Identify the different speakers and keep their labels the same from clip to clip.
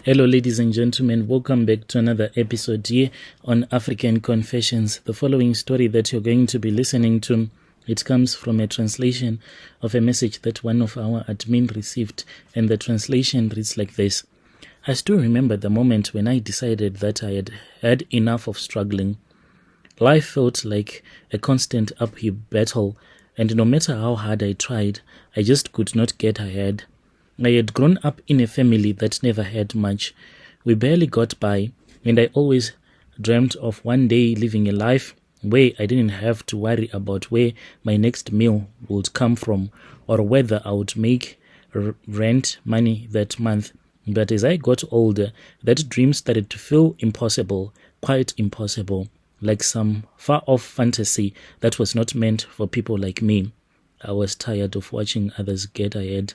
Speaker 1: Hello, ladies and gentlemen. Welcome back to another episode here on African Confessions. The following story that you're going to be listening to, it comes from a translation of a message that one of our admin received, and the translation reads like this. I still remember the moment when I decided that I had had enough of struggling. Life felt like a constant uphill battle, and no matter how hard I tried, I just could not get ahead. I had grown up in a family that never had much. We barely got by, and I always dreamt of one day living a life where I didn't have to worry about where my next meal would come from or whether I would make rent money that month. But as I got older, that dream started to feel impossible, quite impossible, like some far-off fantasy that was not meant for people like me. I was tired of watching others get ahead,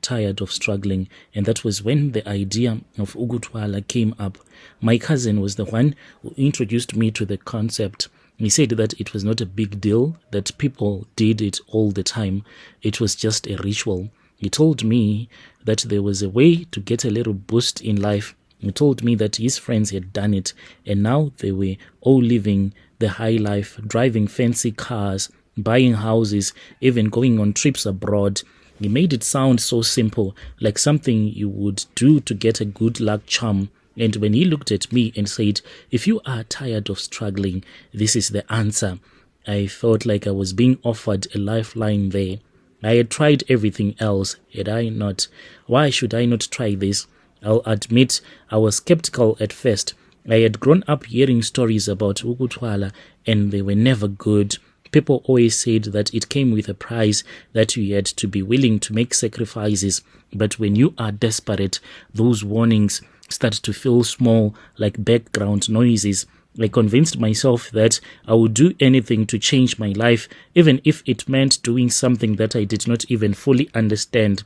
Speaker 1: tired of struggling, and that was when the idea of Ukuthwala came up. My cousin was the one who introduced me to the concept. He said that it was not a big deal, that people did it all the time. It was just a ritual. He told me that there was a way to get a little boost in life. He told me that his friends had done it, and now they were all living the high life, driving fancy cars, buying houses, even going on trips abroad. He made it sound so simple, like something you would do to get a good luck charm. And when he looked at me and said, if you are tired of struggling, this is the answer, I felt like I was being offered a lifeline there. I had tried everything else, had I not? Why should I not try this? I'll admit I was skeptical at first. I had grown up hearing stories about Ukuthwala, and they were never good. People always said that it came with a price, that you had to be willing to make sacrifices. But when you are desperate, those warnings start to feel small, like background noises. I convinced myself that I would do anything to change my life, even if it meant doing something that I did not even fully understand.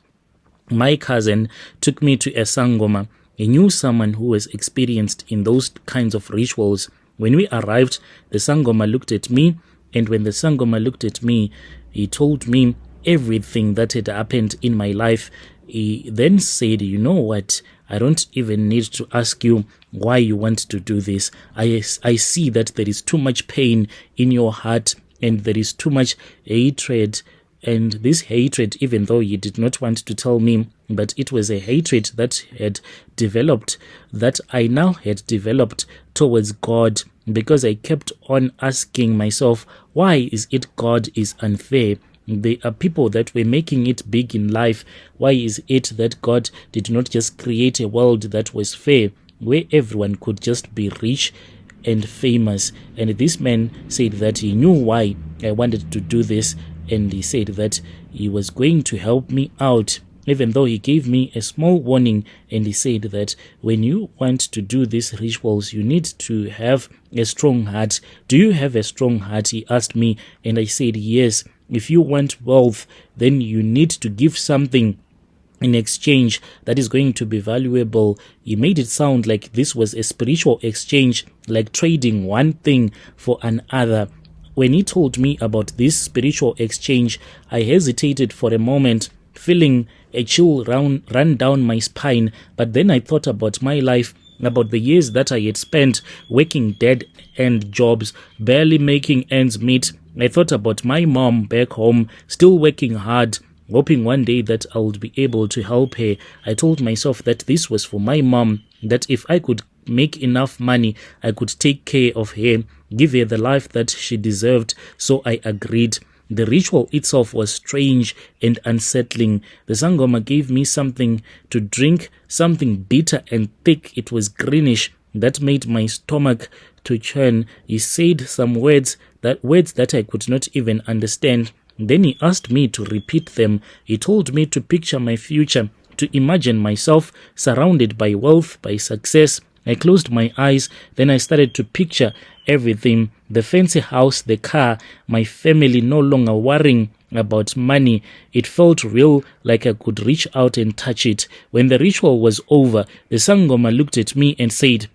Speaker 1: My cousin took me to a sangoma. He knew someone who was experienced in those kinds of rituals. When we arrived, the sangoma looked at me, and when the sangoma looked at me, he told me everything that had happened in my life. He then said, you know what, I don't even need to ask you why you want to do this. I see that there is too much pain in your heart, and there is too much hatred. And this hatred, even though you did not want to tell me, but it was a hatred that had developed, that I now had developed towards God, because I kept on asking myself, why is it God is unfair? There are people that were making it big in life. Why is it that God did not just create a world that was fair, where everyone could just be rich and famous? And this man said that he knew why I wanted to do this, and he said that he was going to help me out, even though he gave me a small warning. And he said that when you want to do these rituals, you need to have a strong heart. Do you have a strong heart? He asked me, and I said yes. If you want wealth, then you need to give something in exchange that is going to be valuable. He made it sound like this was a spiritual exchange, like trading one thing for another. When he told me about this spiritual exchange, I hesitated for a moment, feeling a chill run down my spine. But then I thought about my life, about the years that I had spent working dead-end jobs, barely making ends meet. I thought about my mom back home, still working hard, hoping one day that I would be able to help her. I told myself that this was for my mom, that if I could make enough money, I could take care of her, give her the life that she deserved. So I agreed. The ritual itself was strange and unsettling. The sangoma gave me something to drink, something bitter and thick. It was greenish. That made my stomach to churn. He said some words that I could not even understand. Then he asked me to repeat them. He told me to picture my future, to imagine myself surrounded by wealth, by success. I closed my eyes, then I started to picture everything: the fancy house, the car, my family no longer worrying about money. It felt real, like I could reach out and touch it. When the ritual was over, the sangoma looked at me and said,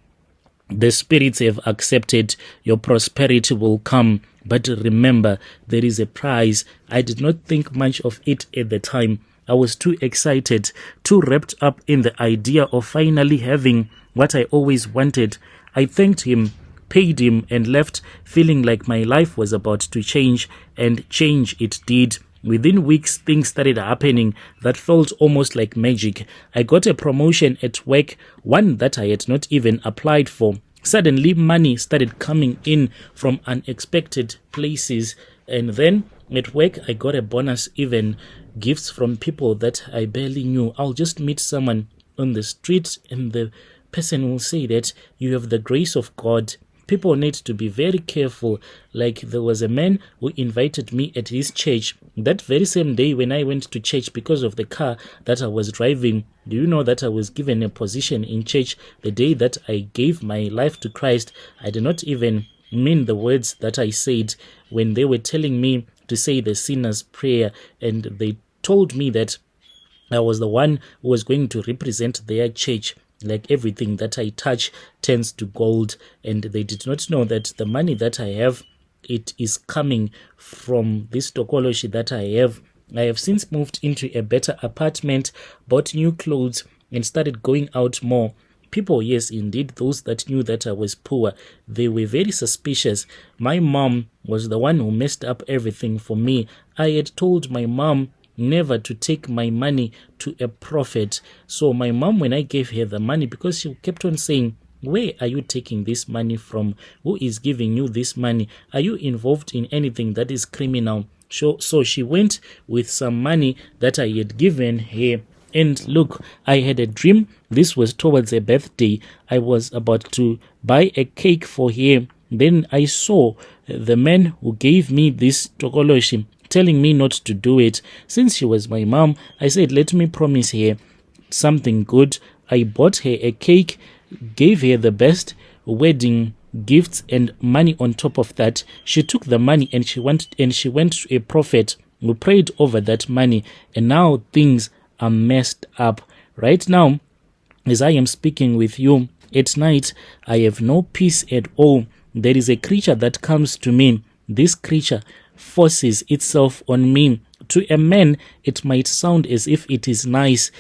Speaker 1: the spirits have accepted, your prosperity will come. But remember, there is a price. I did not think much of it at the time. I was too excited, too wrapped up in the idea of finally having what I always wanted. I thanked him, paid him, and left feeling like my life was about to change, and change it did. Within weeks, things started happening that felt almost like magic. I got a promotion at work, one that I had not even applied for. Suddenly, money started coming in from unexpected places. And then at work, I got a bonus, even gifts from people that I barely knew. I'll just meet someone on the street and the person will say that you have the grace of God. People need to be very careful. Like there was a man who invited me at his church that very same day when I went to church because of the car that I was driving. Do you know that I was given a position in church the day that I gave my life to Christ? I did not even mean the words that I said when they were telling me to say the sinner's prayer, and they told me that I was the one who was going to represent their church. Like everything that I touch turns to gold, and they did not know that the money that I have, it is coming from this tokoloshi that I have. I have since moved into a better apartment, bought new clothes, and started going out more. People, yes, indeed, those that knew that I was poor, they were very suspicious. My mom was the one who messed up everything for me. I had told my mom never to take my money to a prophet. So my mom, when I gave her the money, because she kept on saying, where are you taking this money from? Who is giving you this money? Are you involved in anything that is criminal? So she went with some money that I had given her. And look, I had a dream. This was towards a birthday. I was about to buy a cake for her. Then I saw the man who gave me this tokoloshi telling me not to do it. Since she was my mom, I said, let me promise her something good. I bought her a cake, gave her the best wedding gifts and money on top of that. She took the money and she went to a prophet who prayed over that money, and now things are messed up. Right now, as I am speaking with you at night, I have no peace at all. There is a creature that comes to me. This creature forces itself on me. To a man, it might sound as if it is nice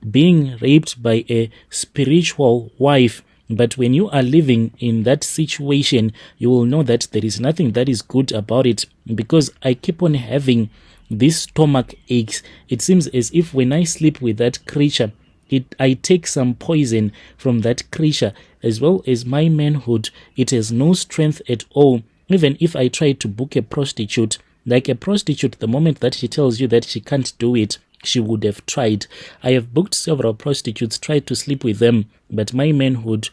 Speaker 1: being raped by a spiritual wife, but when you are living in that situation, you will know that there is nothing that is good about it, because I keep on having these stomach aches. It seems as if when I sleep with that creature, I take some poison from that creature, as well as my manhood. It has no strength at all. Even if I try to book a prostitute, like a prostitute, the moment that she tells you that she can't do it, she would have tried. I have booked several prostitutes, tried to sleep with them, but my manhood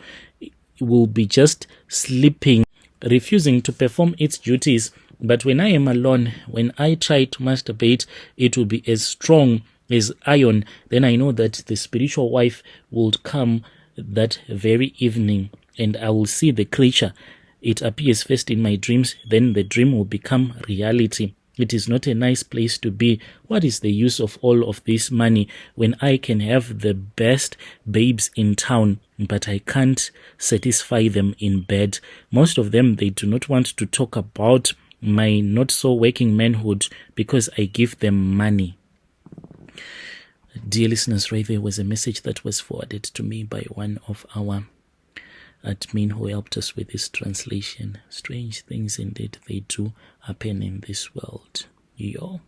Speaker 1: will be just sleeping, refusing to perform its duties. But when I am alone, when I try to masturbate, it will be as strong as iron. Then I know that the spiritual wife will come that very evening, and I will see the creature. It appears first in my dreams, then the dream will become reality. It is not a nice place to be. What is the use of all of this money when I can have the best babes in town, but I can't satisfy them in bed? Most of them, they do not want to talk about my not so working manhood because I give them money. Dear listeners, right there was a message that was forwarded to me by one of our admin who helped us with this translation. Strange things indeed, they do happen in this world. Yo.